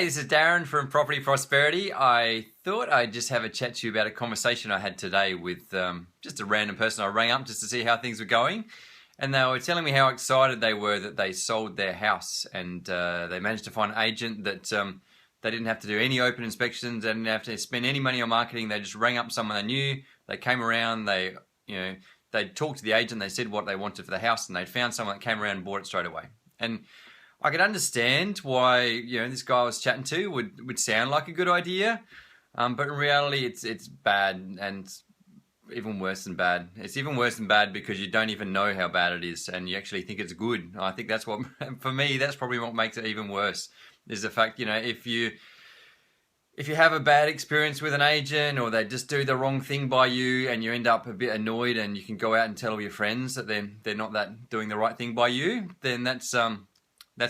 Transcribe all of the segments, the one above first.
Hey, this is Darren from Property Prosperity. I thought I'd just have a chat to you about a conversation I had today with just a random person I rang up just to see how things were going. And they were telling me how excited they were that they sold their house and they managed to find an agent that they didn't have to do any open inspections, they didn't have to spend any money on marketing. They just rang up someone they knew, they came around, they talked to the agent, they said what they wanted for the house, and they found someone that came around and bought it straight away. And I could understand why this guy I was chatting to would sound like a good idea, but in reality it's bad, and even worse than bad. It's even worse than bad because you don't even know how bad it is, and you actually think it's good. I think that's what, for me, that's probably what makes it even worse. Is the fact if you have a bad experience with an agent, or they just do the wrong thing by you, and you end up a bit annoyed, and you can go out and tell all your friends that they're not doing the right thing by you, then that's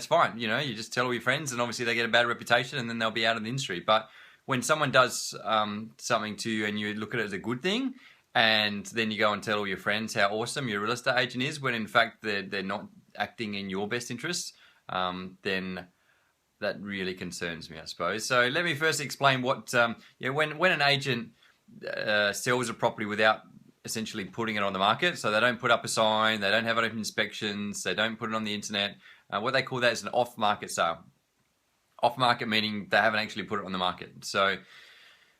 fine. You just tell all your friends, and obviously they get a bad reputation, and then they'll be out of the industry. But when someone does something to you and you look at it as a good thing, and then you go and tell all your friends how awesome your real estate agent is, when in fact they're not acting in your best interests, then that really concerns me, I suppose. So let me first explain what when an agent sells a property without essentially putting it on the market. So they don't put up a sign, they don't have open inspections, they don't put it on the internet. What they call that is an off-market sale. Off-market meaning they haven't actually put it on the market. So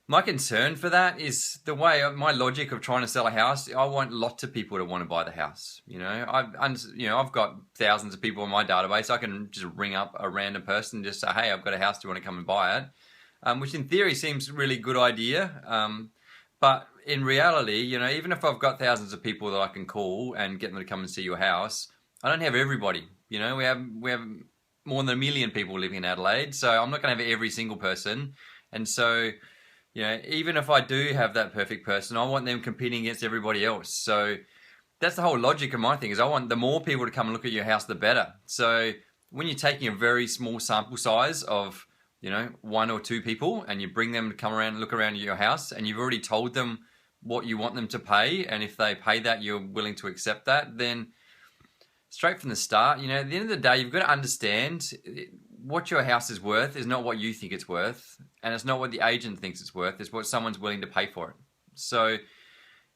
my concern for that is my logic of trying to sell a house. I want lots of people to want to buy the house. I've got thousands of people in my database. I can just ring up a random person and just say, hey, I've got a house. Do you want to come and buy it? Which in theory seems a really good idea. But in reality, even if I've got thousands of people that I can call and get them to come and see your house, I don't have everybody. We have more than 1 million people living in Adelaide, so I'm not going to have every single person. And so, even if I do have that perfect person, I want them competing against everybody else. So that's the whole logic of my thing, is I want the more people to come and look at your house, the better. So when you're taking a very small sample size of, 1 or 2 people, and you bring them to come around and look around at your house, and you've already told them what you want them to pay, and if they pay that, you're willing to accept that, then straight from the start, at the end of the day, you've got to understand what your house is worth is not what you think it's worth, and it's not what the agent thinks it's worth, it's what someone's willing to pay for it. So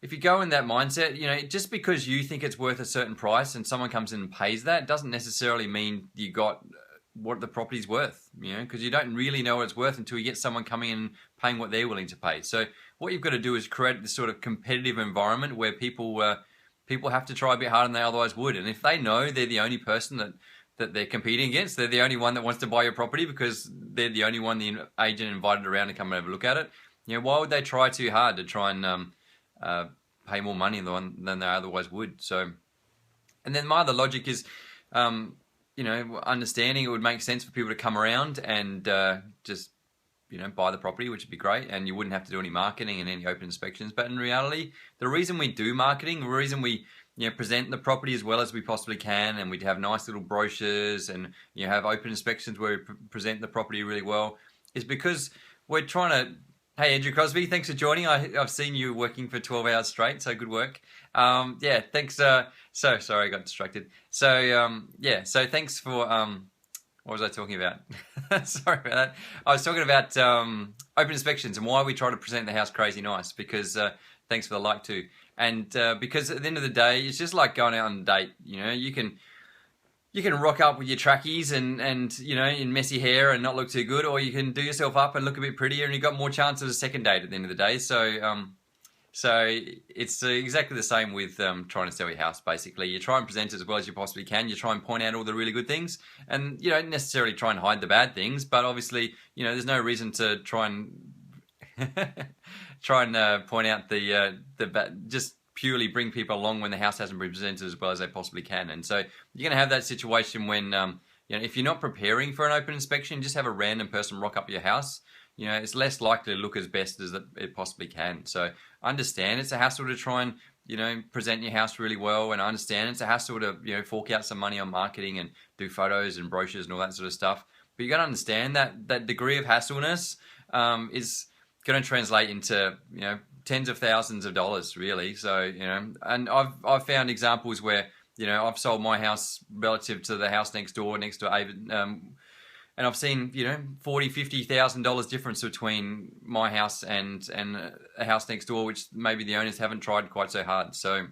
if you go in that mindset, just because you think it's worth a certain price and someone comes in and pays that, doesn't necessarily mean you got what the property's worth, because you don't really know what it's worth until you get someone coming in and paying what they're willing to pay. So what you've got to do is create this sort of competitive environment where people have to try a bit harder than they otherwise would. And if they know they're the only person that they're competing against, they're the only one that wants to buy your property because they're the only one the agent invited around to come and have a look at it, why would they try too hard to try and pay more money than they otherwise would? So, and then my other logic is, understanding it would make sense for people to come around and just buy the property, which would be great, and you wouldn't have to do any marketing and any open inspections. But in reality, the reason we do marketing, the reason we present the property as well as we possibly can, and we have nice little brochures and have open inspections where we present the property really well, is because we're trying to. Hey, Andrew Crosby, thanks for joining. I've seen you working for 12 hours straight, so good work. Thanks. So sorry, I got distracted. So so thanks for what was I talking about? Sorry about that. I was talking about open inspections and why we try to present the house crazy nice, because thanks for the like too. And because at the end of the day, it's just like going out on a date. You can rock up with your trackies and in messy hair and not look too good, or you can do yourself up and look a bit prettier, and you've got more chance of a second date at the end of the day. So it's exactly the same with trying to sell your house, basically. You try and present it as well as you possibly can. You try and point out all the really good things, and you don't necessarily try and hide the bad things, but obviously, there's no reason to try and point out the bad, just purely bring people along when the house hasn't been presented as well as they possibly can. And so you're going to have that situation when, if you're not preparing for an open inspection, just have a random person rock up your house, it's less likely to look as best as it possibly can. So I understand it's a hassle to try and, present your house really well. And I understand it's a hassle to, fork out some money on marketing and do photos and brochures and all that sort of stuff. But you got to understand that degree of hassleness is going to translate into, tens of thousands of dollars, really. So, and I've found examples where, I've sold my house relative to the house next door, next to And I've seen, $40,000-$50,000 difference between my house and a house next door, which maybe the owners haven't tried quite so hard. So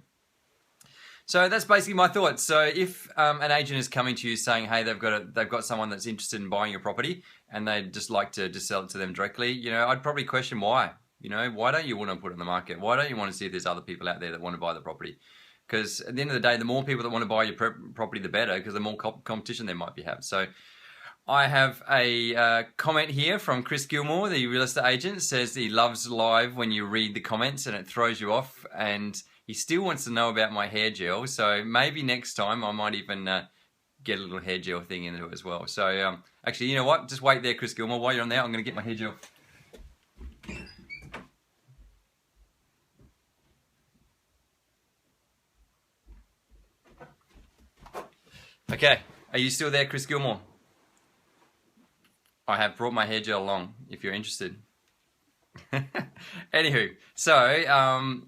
that's basically my thoughts. So if an agent is coming to you saying, hey, they've got someone that's interested in buying your property and they'd just like to just sell it to them directly, I'd probably question why. Why don't you want to put it on the market? Why don't you want to see if there's other people out there that want to buy the property? Because at the end of the day, the more people that want to buy your property, the better, because the more competition there might be have. So I have a comment here from Chris Gilmore, the real estate agent, says he loves live when you read the comments and it throws you off, and he still wants to know about my hair gel. So maybe next time I might even get a little hair gel thing into it as well. So actually, you know what? Just wait there, Chris Gilmore. While you're on there, I'm going to get my hair gel. Okay, are you still there, Chris Gilmore? I have brought my hair gel along, if you're interested. Anywho, so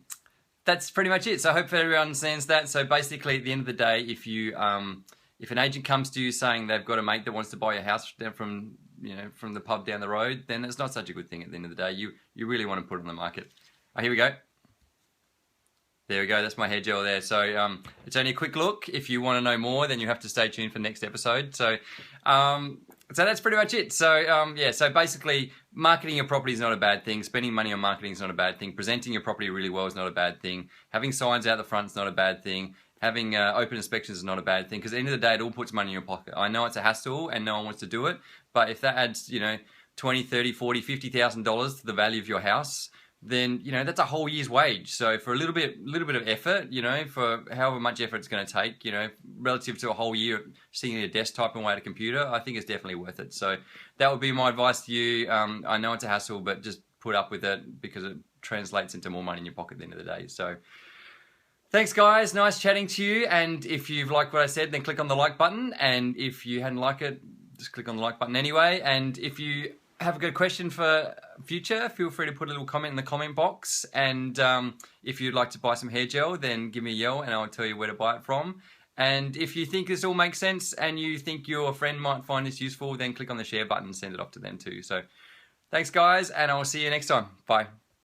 that's pretty much it. So I hope everyone understands that. So basically, at the end of the day, if an agent comes to you saying they've got a mate that wants to buy your house from the pub down the road, then it's not such a good thing. At the end of the day, you really want to put it on the market. Oh, here we go. There we go, that's my hair gel there. So it's only a quick look. If you want to know more, then you have to stay tuned for the next episode. So that's pretty much it. So so basically, marketing your property is not a bad thing. Spending money on marketing is not a bad thing. Presenting your property really well is not a bad thing. Having signs out the front is not a bad thing. Having open inspections is not a bad thing, because at the end of the day, it all puts money in your pocket. I know it's a hassle and no one wants to do it, but if that adds, $20, $30, $40, $50,000 to the value of your house, then that's a whole year's wage. So for a little bit of effort, for however much effort it's going to take, relative to a whole year sitting at a desk typing away at a computer, I think it's definitely worth it. So that would be my advice to you. I know it's a hassle, but just put up with it, because it translates into more money in your pocket at the end of the day. So thanks, guys. Nice chatting to you. And if you've liked what I said, then click on the like button. And if you hadn't liked it, just click on the like button anyway. And if you have a good question for future, feel free to put a little comment in the comment box. And if you'd like to buy some hair gel, then give me a yell and I'll tell you where to buy it from. And if you think this all makes sense and you think your friend might find this useful, then click on the share button and send it off to them too. So thanks, guys, and I'll see you next time. Bye.